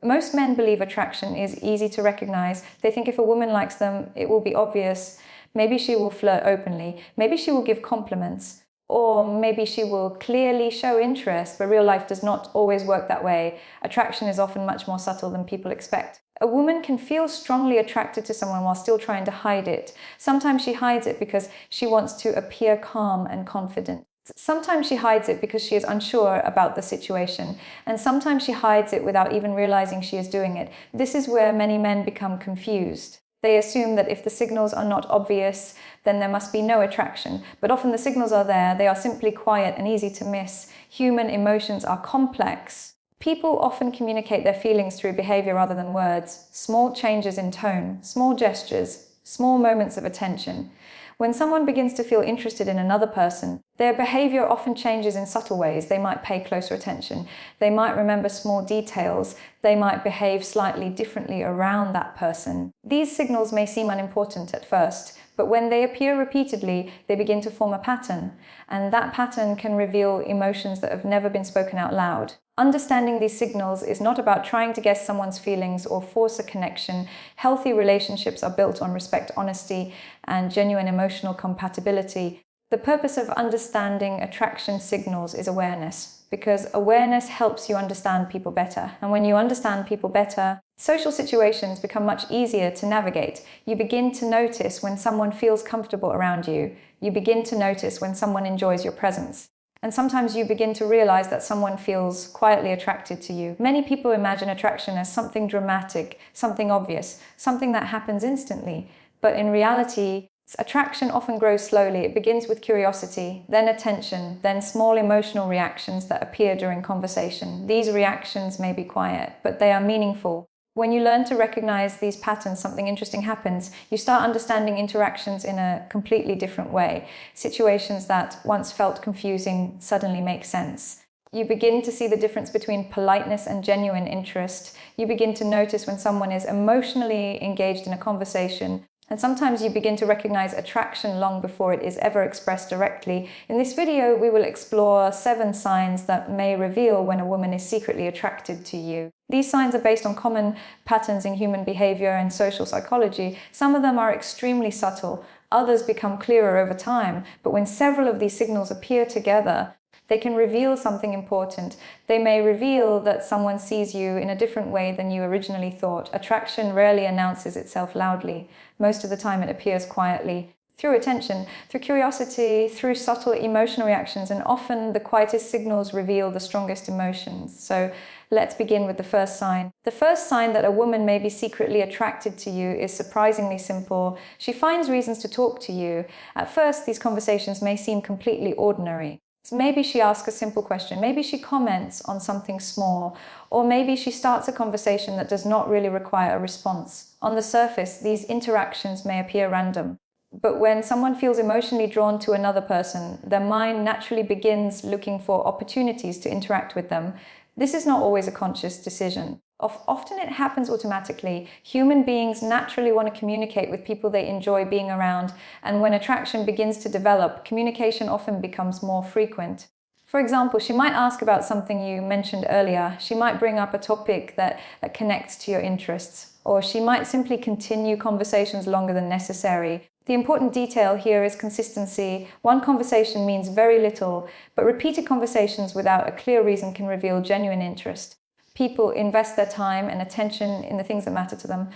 Most men believe attraction is easy to recognize. They think if a woman likes them, it will be obvious. Maybe she will flirt openly. Maybe she will give compliments. Or maybe she will clearly show interest, but real life does not always work that way. Attraction is often much more subtle than people expect. A woman can feel strongly attracted to someone while still trying to hide it. Sometimes she hides it because she wants to appear calm and confident. Sometimes she hides it because she is unsure about the situation. And sometimes she hides it without even realizing she is doing it. This is where many men become confused. They assume that if the signals are not obvious, then there must be no attraction. But often the signals are there. They are simply quiet and easy to miss. Human emotions are complex. People often communicate their feelings through behavior rather than words. Small changes in tone, small gestures, small moments of attention. When someone begins to feel interested in another person, their behavior often changes in subtle ways. They might pay closer attention. They might remember small details. They might behave slightly differently around that person. These signals may seem unimportant at first, but when they appear repeatedly, they begin to form a pattern, and that pattern can reveal emotions that have never been spoken out loud. Understanding these signals is not about trying to guess someone's feelings or force a connection. Healthy relationships are built on respect, honesty, and genuine emotional compatibility. The purpose of understanding attraction signals is awareness, because awareness helps you understand people better. And when you understand people better, social situations become much easier to navigate. You begin to notice when someone feels comfortable around you. You begin to notice when someone enjoys your presence. And sometimes you begin to realize that someone feels quietly attracted to you. Many people imagine attraction as something dramatic, something obvious, something that happens instantly. But in reality, attraction often grows slowly. It begins with curiosity, then attention, then small emotional reactions that appear during conversation. These reactions may be quiet, but they are meaningful. When you learn to recognize these patterns, something interesting happens. You start understanding interactions in a completely different way. Situations that once felt confusing suddenly make sense. You begin to see the difference between politeness and genuine interest. You begin to notice when someone is emotionally engaged in a conversation. And sometimes you begin to recognize attraction long before it is ever expressed directly. In this video, we will explore 7 signs that may reveal when a woman is secretly attracted to you. These signs are based on common patterns in human behavior and social psychology. Some of them are extremely subtle, others become clearer over time. But when several of these signals appear together, they can reveal something important. They may reveal that someone sees you in a different way than you originally thought. Attraction rarely announces itself loudly. Most of the time it appears quietly, through attention, through curiosity, through subtle emotional reactions, and often the quietest signals reveal the strongest emotions. So let's begin with the first sign. The first sign that a woman may be secretly attracted to you is surprisingly simple. She finds reasons to talk to you. At first, these conversations may seem completely ordinary. Maybe she asks a simple question, maybe she comments on something small, or maybe she starts a conversation that does not really require a response. On the surface, these interactions may appear random. But when someone feels emotionally drawn to another person, their mind naturally begins looking for opportunities to interact with them. This is not always a conscious decision. Often it happens automatically. Human beings naturally want to communicate with people they enjoy being around, and when attraction begins to develop, communication often becomes more frequent. For example, she might ask about something you mentioned earlier. She might bring up a topic that connects to your interests, or she might simply continue conversations longer than necessary. The important detail here is consistency. One conversation means very little, but repeated conversations without a clear reason can reveal genuine interest. People invest their time and attention in the things that matter to them.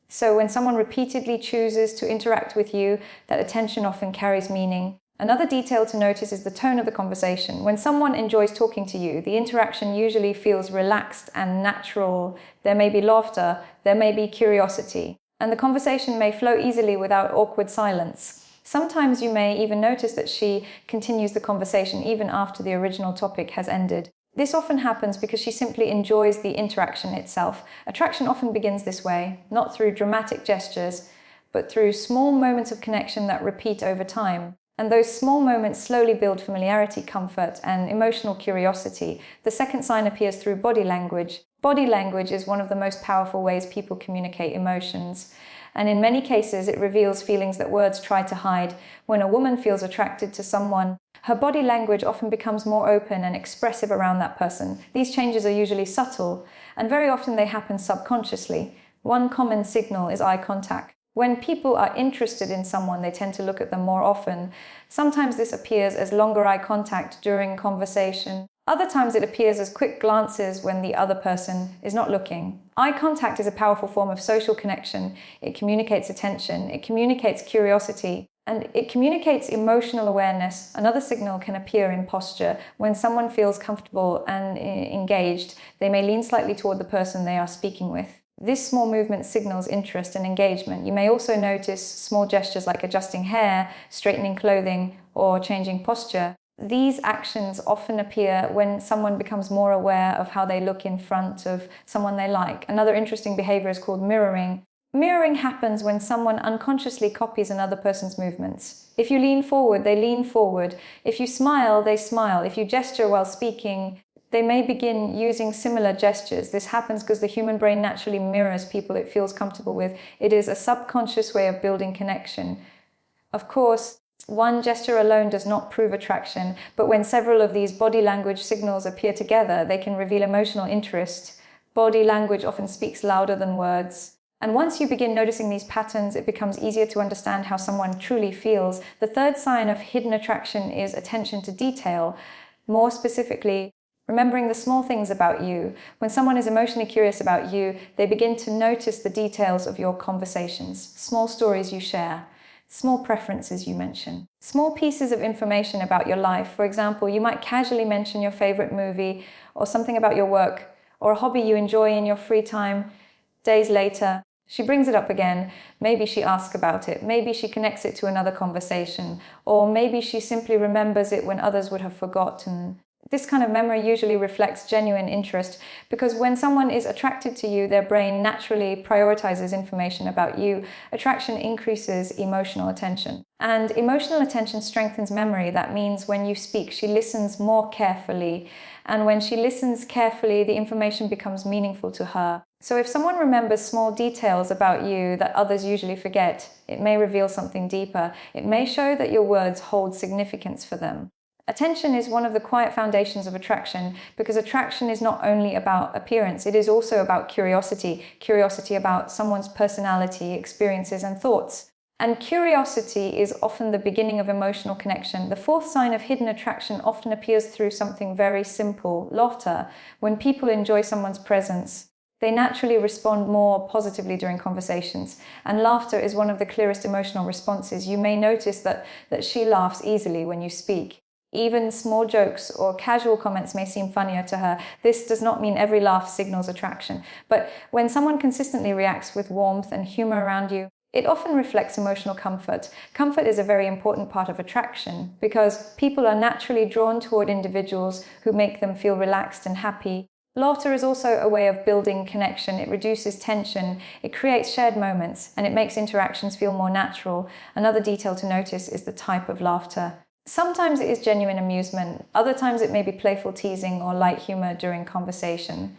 So when someone repeatedly chooses to interact with you, that attention often carries meaning. Another detail to notice is the tone of the conversation. When someone enjoys talking to you, the interaction usually feels relaxed and natural. There may be laughter, there may be curiosity, and the conversation may flow easily without awkward silence. Sometimes you may even notice that she continues the conversation even after the original topic has ended. This often happens because she simply enjoys the interaction itself. Attraction often begins this way, not through dramatic gestures, but through small moments of connection that repeat over time. And those small moments slowly build familiarity, comfort, and emotional curiosity. The second sign appears through body language. Body language is one of the most powerful ways people communicate emotions. And in many cases, it reveals feelings that words try to hide. When a woman feels attracted to someone, her body language often becomes more open and expressive around that person. These changes are usually subtle, and very often they happen subconsciously. One common signal is eye contact. When people are interested in someone, they tend to look at them more often. Sometimes this appears as longer eye contact during conversation. Other times it appears as quick glances when the other person is not looking. Eye contact is a powerful form of social connection. It communicates attention, it communicates curiosity, and it communicates emotional awareness. Another signal can appear in posture. When someone feels comfortable and engaged, they may lean slightly toward the person they are speaking with. This small movement signals interest and engagement. You may also notice small gestures like adjusting hair, straightening clothing, or changing posture. These actions often appear when someone becomes more aware of how they look in front of someone they like. Another interesting behavior is called mirroring. Mirroring happens when someone unconsciously copies another person's movements. If you lean forward, they lean forward. If you smile, they smile. If you gesture while speaking, they may begin using similar gestures. This happens because the human brain naturally mirrors people it feels comfortable with. It is a subconscious way of building connection. Of course, one gesture alone does not prove attraction, but when several of these body language signals appear together, they can reveal emotional interest. Body language often speaks louder than words. And once you begin noticing these patterns, it becomes easier to understand how someone truly feels. The third sign of hidden attraction is attention to detail. More specifically, remembering the small things about you. When someone is emotionally curious about you, they begin to notice the details of your conversations, small stories you share, small preferences you mention, small pieces of information about your life. For example, you might casually mention your favorite movie or something about your work or a hobby you enjoy in your free time. Days later, she brings it up again. Maybe she asks about it. Maybe she connects it to another conversation. Or maybe she simply remembers it when others would have forgotten. This kind of memory usually reflects genuine interest because when someone is attracted to you, their brain naturally prioritizes information about you. Attraction increases emotional attention. And emotional attention strengthens memory. That means when you speak, she listens more carefully. And when she listens carefully, the information becomes meaningful to her. So if someone remembers small details about you that others usually forget, it may reveal something deeper. It may show that your words hold significance for them. Attention is one of the quiet foundations of attraction because attraction is not only about appearance, it is also about curiosity. Curiosity about someone's personality, experiences, and thoughts. And curiosity is often the beginning of emotional connection. The fourth sign of hidden attraction often appears through something very simple, laughter. When people enjoy someone's presence, they naturally respond more positively during conversations. And laughter is one of the clearest emotional responses. You may notice that she laughs easily when you speak. Even small jokes or casual comments may seem funnier to her. This does not mean every laugh signals attraction. But when someone consistently reacts with warmth and humor around you, it often reflects emotional comfort. Comfort is a very important part of attraction because people are naturally drawn toward individuals who make them feel relaxed and happy. Laughter is also a way of building connection. It reduces tension, it creates shared moments, and it makes interactions feel more natural. Another detail to notice is the type of laughter. Sometimes it is genuine amusement, other times it may be playful teasing or light humor during conversation.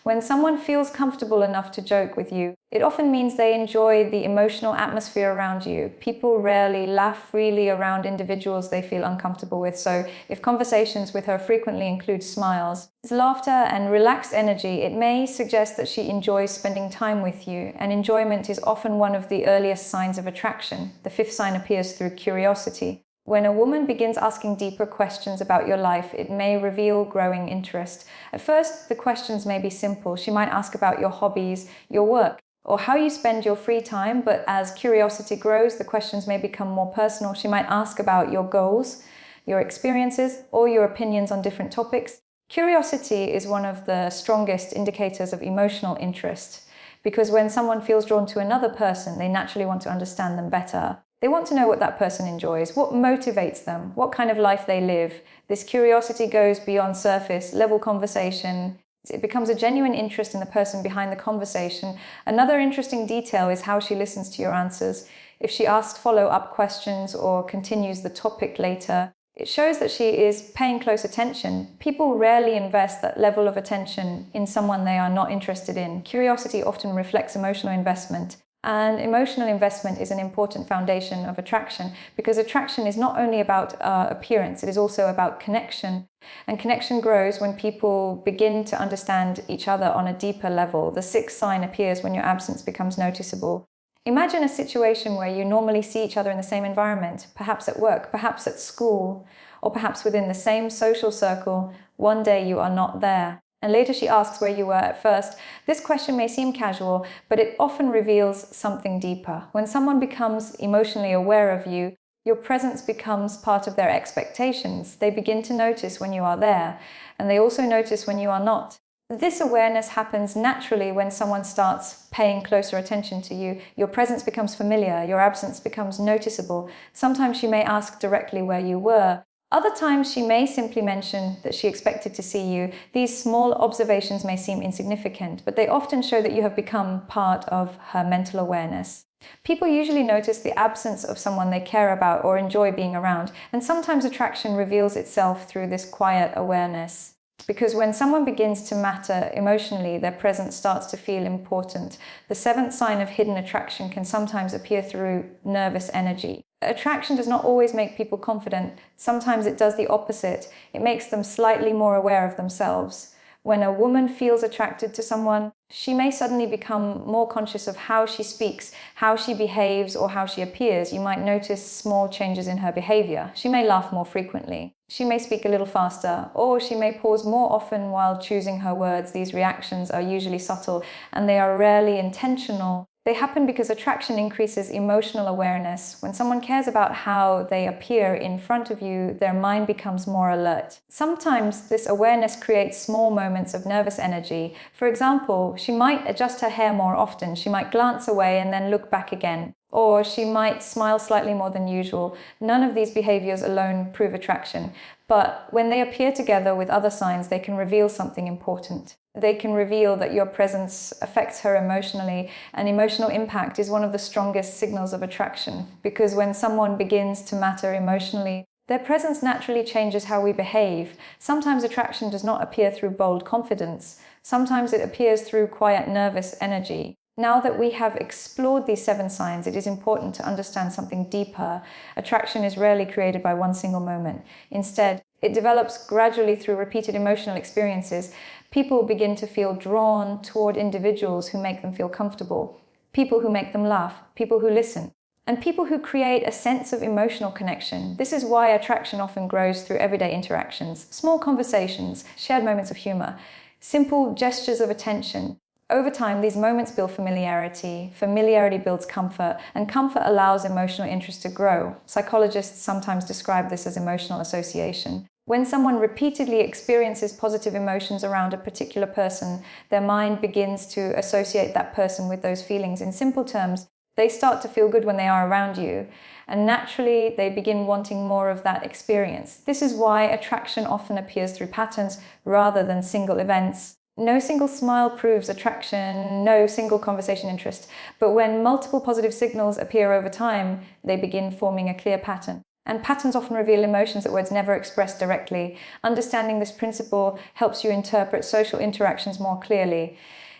When someone feels comfortable enough to joke with you, it often means they enjoy the emotional atmosphere around you. People rarely laugh freely around individuals they feel uncomfortable with, so if conversations with her frequently include smiles, laughter, and relaxed energy, it may suggest that she enjoys spending time with you, and enjoyment is often one of the earliest signs of attraction. The fifth sign appears through curiosity. When a woman begins asking deeper questions about your life, it may reveal growing interest. At first, the questions may be simple. She might ask about your hobbies, your work, or how you spend your free time, but as curiosity grows, the questions may become more personal. She might ask about your goals, your experiences, or your opinions on different topics. Curiosity is one of the strongest indicators of emotional interest, because when someone feels drawn to another person, they naturally want to understand them better. They want to know what that person enjoys, what motivates them, what kind of life they live. This curiosity goes beyond surface level conversation. It becomes a genuine interest in the person behind the conversation. Another interesting detail is how she listens to your answers. If she asks follow-up questions or continues the topic later, it shows that she is paying close attention. People rarely invest that level of attention in someone they are not interested in. Curiosity often reflects emotional investment. And emotional investment is an important foundation of attraction, because attraction is not only about appearance, it is also about connection. And connection grows when people begin to understand each other on a deeper level. The sixth sign appears when your absence becomes noticeable. Imagine a situation where you normally see each other in the same environment, perhaps at work, perhaps at school, or perhaps within the same social circle. One day you are not there. And later she asks where you were at first. This question may seem casual, but it often reveals something deeper. When someone becomes emotionally aware of you, your presence becomes part of their expectations. They begin to notice when you are there, and they also notice when you are not. This awareness happens naturally when someone starts paying closer attention to you. Your presence becomes familiar, your absence becomes noticeable. Sometimes she may ask directly where you were. Other times she may simply mention that she expected to see you. These small observations may seem insignificant, but they often show that you have become part of her mental awareness. People usually notice the absence of someone they care about or enjoy being around, and sometimes attraction reveals itself through this quiet awareness. Because when someone begins to matter emotionally, their presence starts to feel important. The seventh sign of hidden attraction can sometimes appear through nervous energy. Attraction does not always make people confident. Sometimes it does the opposite. It makes them slightly more aware of themselves. When a woman feels attracted to someone, she may suddenly become more conscious of how she speaks, how she behaves, or how she appears. You might notice small changes in her behavior. She may laugh more frequently. She may speak a little faster, or she may pause more often while choosing her words. These reactions are usually subtle, and they are rarely intentional. They happen because attraction increases emotional awareness. When someone cares about how they appear in front of you, their mind becomes more alert. Sometimes this awareness creates small moments of nervous energy. For example, she might adjust her hair more often. She might glance away and then look back again. Or she might smile slightly more than usual. None of these behaviors alone prove attraction, but when they appear together with other signs, they can reveal something important. They can reveal that your presence affects her emotionally, and emotional impact is one of the strongest signals of attraction, because when someone begins to matter emotionally, their presence naturally changes how we behave. Sometimes attraction does not appear through bold confidence. Sometimes it appears through quiet nervous energy. Now that we have explored these 7 signs, it is important to understand something deeper. Attraction is rarely created by one single moment. Instead, it develops gradually through repeated emotional experiences. People begin to feel drawn toward individuals who make them feel comfortable, people who make them laugh, people who listen, and people who create a sense of emotional connection. This is why attraction often grows through everyday interactions, small conversations, shared moments of humor, simple gestures of attention. Over time, these moments build familiarity. Familiarity builds comfort, and comfort allows emotional interest to grow. Psychologists sometimes describe this as emotional association. When someone repeatedly experiences positive emotions around a particular person, their mind begins to associate that person with those feelings. In simple terms, they start to feel good when they are around you, and naturally they begin wanting more of that experience. This is why attraction often appears through patterns rather than single events. No single smile proves attraction, no single conversation interest, but when multiple positive signals appear over time, they begin forming a clear pattern. And patterns often reveal emotions that words never express directly. Understanding this principle helps you interpret social interactions more clearly.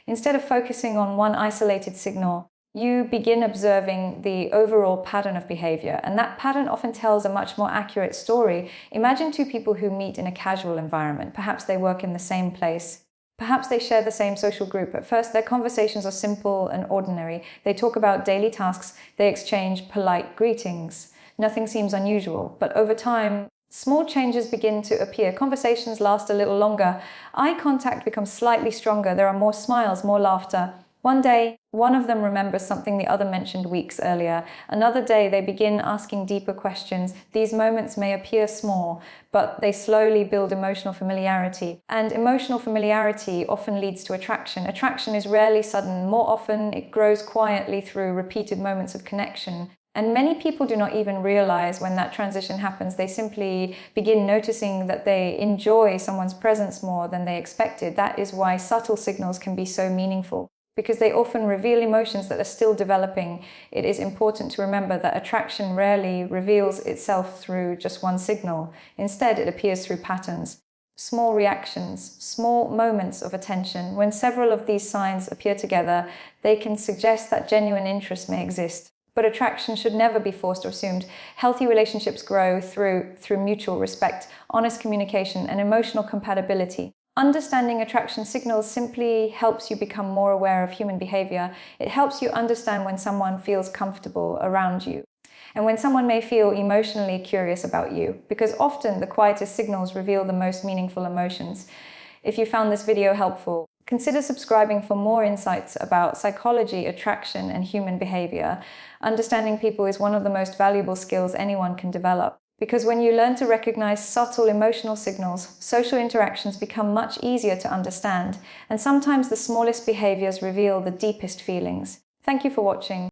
Instead of focusing on one isolated signal, you begin observing the overall pattern of behavior, and that pattern often tells a much more accurate story. Imagine 2 people who meet in a casual environment. Perhaps they work in the same place. Perhaps they share the same social group. At first, their conversations are simple and ordinary. They talk about daily tasks. They exchange polite greetings. Nothing seems unusual. But over time, small changes begin to appear. Conversations last a little longer. Eye contact becomes slightly stronger. There are more smiles, more laughter. One day, one of them remembers something the other mentioned weeks earlier. Another day, they begin asking deeper questions. These moments may appear small, but they slowly build emotional familiarity. And emotional familiarity often leads to attraction. Attraction is rarely sudden. More often, it grows quietly through repeated moments of connection. And many people do not even realize when that transition happens. They simply begin noticing that they enjoy someone's presence more than they expected. That is why subtle signals can be so meaningful, because they often reveal emotions that are still developing. It is important to remember that attraction rarely reveals itself through just one signal. Instead, it appears through patterns. small reactions, small moments of attention. When several of these signs appear together, they can suggest that genuine interest may exist. But attraction should never be forced or assumed. Healthy relationships grow through mutual respect, honest communication, and emotional compatibility. Understanding attraction signals simply helps you become more aware of human behavior. It helps you understand when someone feels comfortable around you, and when someone may feel emotionally curious about you, because often the quietest signals reveal the most meaningful emotions. If you found this video helpful, consider subscribing for more insights about psychology, attraction, and human behavior. Understanding people is one of the most valuable skills anyone can develop. Because when you learn to recognize subtle emotional signals, social interactions become much easier to understand, and sometimes the smallest behaviors reveal the deepest feelings. Thank you for watching.